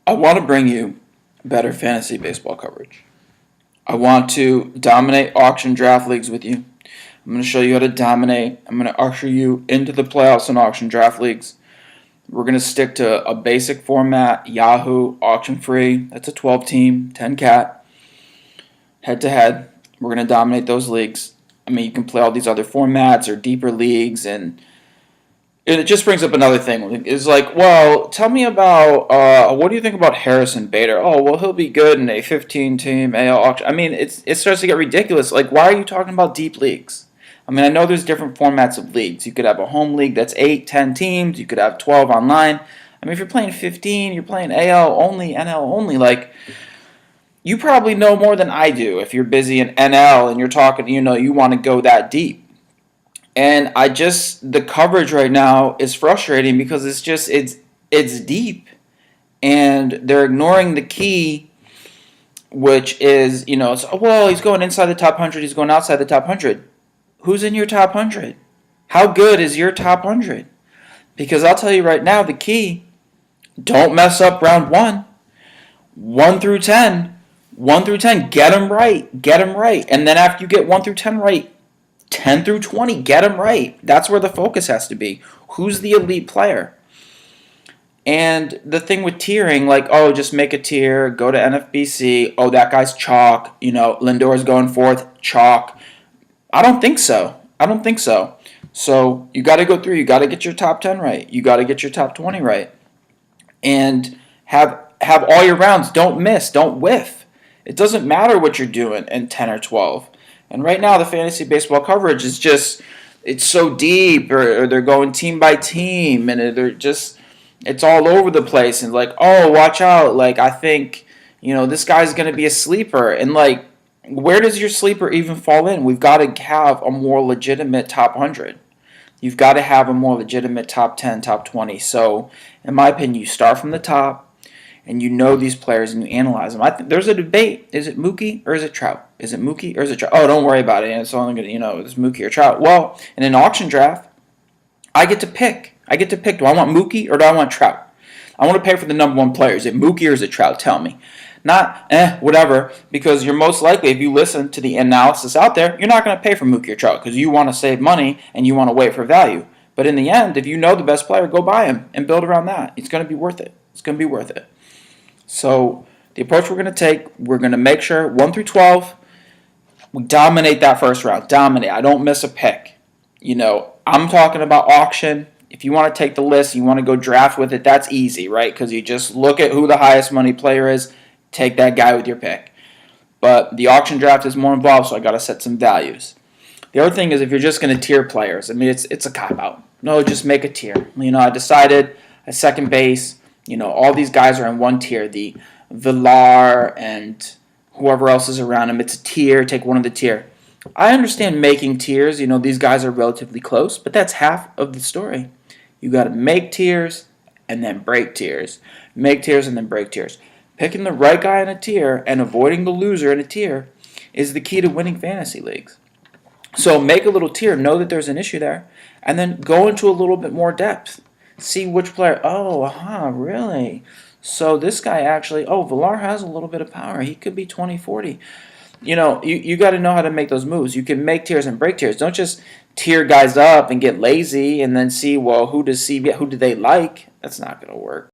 I want to bring you better fantasy baseball coverage. I want to dominate auction draft leagues with you. I'm going to show you how to dominate. I'm going to usher you into the playoffs in auction draft leagues. We're going to stick to a basic format, Yahoo, auction free. That's a 12 team, 10 cat, head to head. We're going to dominate those leagues. I mean, you can play all these other formats or deeper leagues, and it just brings up another thing. It's like, well, tell me about what do you think about Harrison Bader? Oh, well, he'll be good in a 15-team AL auction. I mean, it starts to get ridiculous. Like, why are you talking about deep leagues? I mean, I know there's different formats of leagues. You could have a home league that's 8, 10 teams. You could have 12 online. I mean, if you're playing 15, you're playing AL only, NL only. Like, you probably know more than I do if you're busy in NL and you're talking, you want to go that deep. And the coverage right now is frustrating because it's deep. And they're ignoring the key, which is, well, he's going inside the top 100, he's going outside the top 100. Who's in your top 100? How good is your top 100? Because I'll tell you right now, the key, don't mess up round 1. 1 through 10. 1 through 10, get them right. Get them right. And then after you get 1 through 10 right, 10 through 20, get them right. That's where the focus has to be. Who's the elite player? And the thing with tiering, like, oh, just make a tier, go to NFBC, oh, that guy's chalk, Lindor's going fourth, chalk. I don't think so. So you got to go through. You got to get your top 10 right. You got to get your top 20 right. And have all your rounds. Don't miss. Don't whiff. It doesn't matter what you're doing in 10 or 12. And right now the fantasy baseball coverage is just, it's so deep, or they're going team by team, and it's all over the place. And like, oh, watch out. Like, I think, this guy's going to be a sleeper. And like, where does your sleeper even fall in? We've got to have a more legitimate top 100. You've got to have a more legitimate top 10, top 20. So, in my opinion, you start from the top, and you know these players, and you analyze them. I think there's a debate. Is it Mookie or is it Trout? Is it Mookie or is it Trout? Oh, don't worry about it. It's only going to, it's Mookie or Trout. Well, in an auction draft, I get to pick. Do I want Mookie or do I want Trout? I want to pay for the number 1 player. Is it Mookie or is it Trout? Tell me. Not, whatever, because you're most likely, if you listen to the analysis out there, you're not going to pay for Mookie or Trout because you want to save money and you want to wait for value. But in the end, if you know the best player, go buy him and build around that. It's going to be worth it. So the approach we're going to take, we're going to make sure 1 through 12, we dominate that first round. Dominate. I don't miss a pick. I'm talking about auction. If you want to take the list, you want to go draft with it, that's easy, right? Because you just look at who the highest money player is, take that guy with your pick. But the auction draft is more involved, so I got to set some values. The other thing is, if you're just going to tier players, I mean, it's a cop-out. No, just make a tier. I decided at second base, all these guys are in one tier. The Villar and whoever else is around him, it's a tier. Take one of the tier. I understand making tiers. These guys are relatively close, but that's half of the story. You got to make tiers and then break tiers. Make tiers and then break tiers. Picking the right guy in a tier and avoiding the loser in a tier is the key to winning fantasy leagues. So make a little tier, know that there's an issue there, and then go into a little bit more depth. See which player, really? So this guy actually, Villar has a little bit of power. He could be 20-40. You got to know how to make those moves. You can make tiers and break tiers. Don't just tier guys up and get lazy and then see, well, who do they like? That's not going to work.